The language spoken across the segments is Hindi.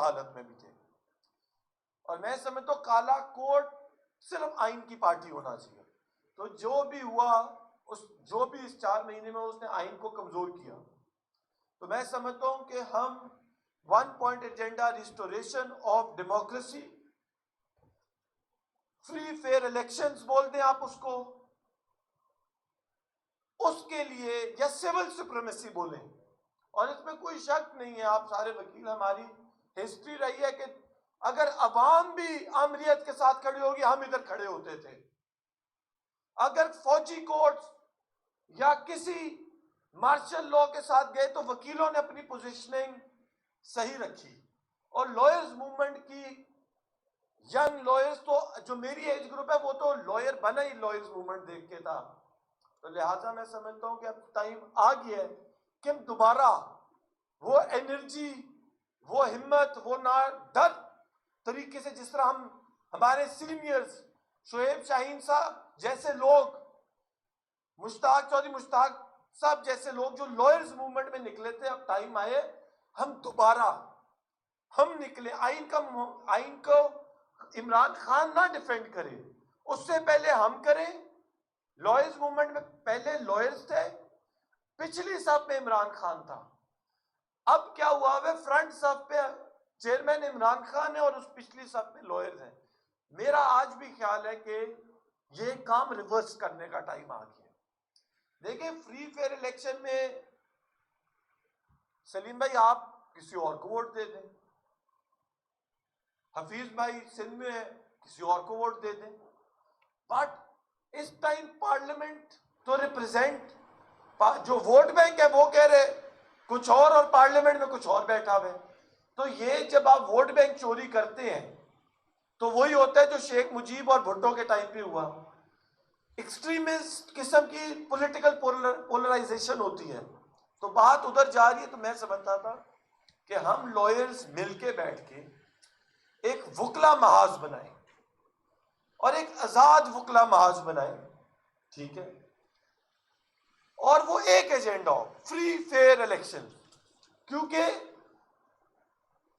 हालत में भी थे। और मैं समझता हूँ काला कोट सिर्फ आइन की पार्टी होना चाहिए। तो जो भी हुआ, जो भी इस 4 महीने में उसने आइन को कमजोर किया, तो मैं समझता हूं कि हम 1 point agenda, restoration of democracy, free fair elections बोल दें आप उसको, उसके लिए, या सिविल सुप्रीमेसी बोलें। और इसमें कोई शक नहीं है, आप सारे वकील, हमारी हिस्ट्री रही है कि अगर अवाम भी आमरीत के साथ खड़ी होगी, हम इधर खड़े होते थे। अगर फौजी कोर्ट्स या किसी मार्शल लॉ के साथ गए तो वकीलों ने अपनी पोजीशनिंग सही रखी। और लॉयर्स मूवमेंट की, यंग लॉयर्स, तो जो मेरी एज ग्रुप है वो तो लॉयर बना ही लॉयर्स मूवमेंट देख के था। तो लिहाजा मैं समझता हूं कि अब टाइम आ गया है कि हम दोबारा वो एनर्जी, वो हिम्मत, वो ना डर तरीके से, जिस तरह हम हमारे सीनियर्स शोएब शाहीन साहब जैसे लोग, मुश्ताक चौधरी मुश्ताक साहब जैसे लोग जो लॉयर्स मूवमेंट में निकले थे, अब टाइम आए हम दोबारा हम निकले। आइन को इमरान खान ना डिफेंड करे, उससे पहले हम करें। लॉयर्स मूवमेंट में पहले लॉयर्स थे, पिछली सफ में इमरान खान था। अब क्या हुआ, वे फ्रंट सफ पे चेयरमैन इमरान खान है और उस पिछली सफ में लॉयर्स हैं। मेरा आज भी ख्याल है कि ये काम रिवर्स करने का टाइम आ गया। देखिए, फ्री फेयर इलेक्शन में सलीम भाई आप किसी और को वोट दे दें, हफीज भाई सिंध में है, किसी और को वोट दे दें, बट इस टाइम पार्लियामेंट तो रिप्रेजेंट, जो वोट बैंक है वो कह रहे कुछ और पार्लियामेंट में कुछ और बैठा हुआ है। तो ये जब आप वोट बैंक चोरी करते हैं तो वही होता है जो शेख मुजीब और भुट्टो के टाइम पे हुआ। एक्सट्रीमिस्ट किस्म की पॉलिटिकल पोलराइजेशन होती है, तो बात उधर जा रही है। तो मैं समझता था कि हम लॉयर्स मिलके बैठ के एक वकला महाज बनाएं और एक आजाद वकला महाज बनाएं, ठीक है, और वो एक एजेंडा हो, फ्री फेयर इलेक्शन। क्योंकि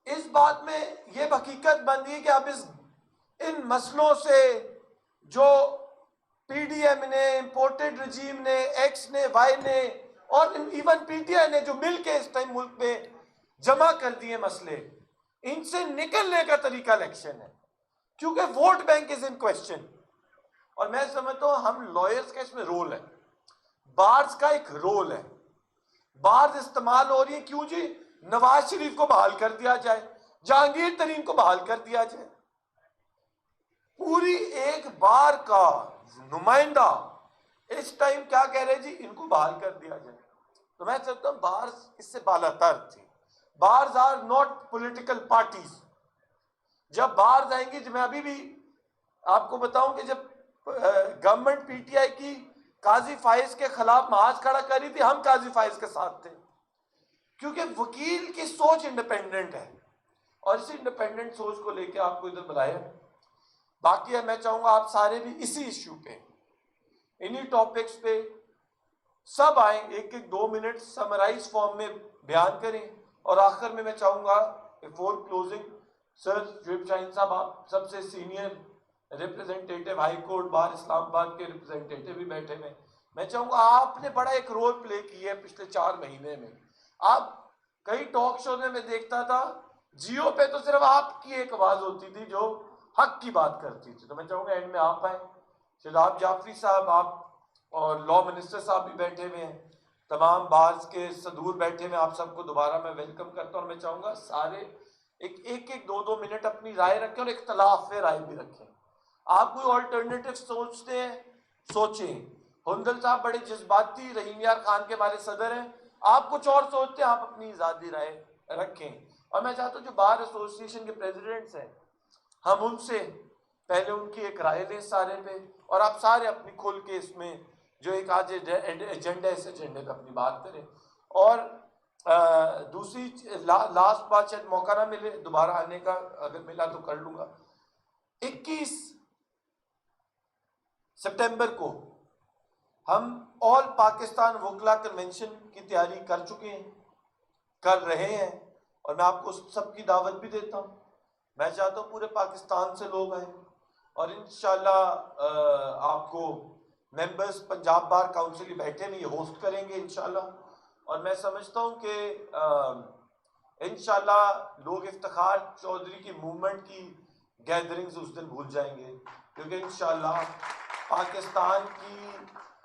इस बात में ये हकीकत बन गई कि अब इन मसलों से जो पीडीएम ने, इंपोर्टेड रजीम ने, एक्स ने, वाई ने और इवन पीटीआई ने जो मिलके इस टाइम मुल्क में जमा कर दिए मसले, इनसे निकलने का तरीका इलेक्शन है, क्योंकि vote bank is in question. और मैं समझता हूं हम लॉयर्स का इसमें रोल है, बार्स का एक रोल है। बार्स इस्तेमाल हो रही है, क्यों जी, नवाज शरीफ को बहाल कर दिया जाए, जहांगीर तरीन को बहाल कर दिया जाए, पूरी एक बार का नुमाइंदा इस टाइम क्या कह रहे जी, इनको बहाल कर दिया जाए। तो मैं समझता हूं बार्स इससे बालातर थी। Bars are not political parties. जब बार्स आएंगी, जब मैं अभी भी आपको बताऊं कि जब गवर्नमेंट पीटीआई की काजी फाइज के खिलाफ महाज खड़ा करी थी, हम काजी फाइज के साथ थे, क्योंकि वकील की सोच इंडिपेंडेंट है और इसी इंडिपेंडेंट सोच को लेकर आपको इधर बुलाया। बाकी मैं चाहूंगा आप सारे भी इसी इश्यू पे, इन्हीं टॉपिक्स पे सब आए, एक एक 2 मिनट समराइज फॉर्म में बयान करें। और आखिर में मैं चाहूंगा before closing, sir Shoaib Shaheen साहब, आप सबसे senior representative, high court bar Islamabad के रिप्रेजेंटेटिव भी बैठे हुए, मैं चाहूंगा आपने बड़ा एक रोल प्ले किया है पिछले 4 महीने में। आप कई टॉक शो में मैं देखता था, जियो पे तो सिर्फ आपकी एक आवाज होती थी जो हक की बात करती थी। तो मैं चाहूंगा एंड में आप आए, शहजाद जाफरी साहब, आप और लॉ मिनिस्टर साहब भी बैठे हुए हैं, तमाम बार्स के सदूर बैठे हुए, आप सबको दोबारा मैं वेलकम करता हूं। और मैं चाहूंगा सारे एक 2 मिनट अपनी राय रखें और इख्तलाफ में राय भी रखें। आप कोई ऑल्टरनेटिव सोचते हैं, सोचें। हुंदल साहब बड़े जज्बाती, रहीम यार खान के हमारे सदर हैं, आप कुछ और सोचते हैं, आप अपनी आजादी राय रखें। और मैं चाहता हूं जो बार एसोसिएशन के प्रेसिडेंट्स हैं, हम उनसे पहले उनकी एक राय लें सारे पे, और आप सारे अपनी खुल के इसमें जो एक आज एजेंडा, इस एजेंडे पे अपनी बात करें। और दूसरी लास्ट बात, शायद मौका ना मिले दोबारा आने का, अगर मिला तो कर लूंगा। 21 सितंबर को हम ऑल पाकिस्तान वकला कन्वेंशन की तैयारी कर चुके हैं, कर रहे हैं, और मैं आपको सबकी दावत भी देता हूँ। मैं चाहता हूँ पूरे पाकिस्तान से लोग आए और इंशाल्लाह आपको मेंबर्स पंजाब बार काउंसिल बैठे में ये होस्ट करेंगे इंशाल्लाह। और मैं समझता हूँ कि इंशाल्लाह लोग इफ्तिखार चौधरी की मूवमेंट की गैदरिंग्स उस दिन भूल जाएंगे, क्योंकि इंशाल्लाह पाकिस्तान की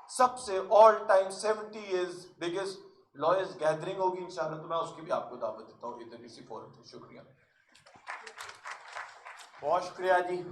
सबसे all time 70 years biggest lawyers gathering होगी इंशाल्लाह। तो मैं उसकी भी आपको दावत देता हूँ इधर इसी फोरम पे। शुक्रिया, बहुत शुक्रिया जी।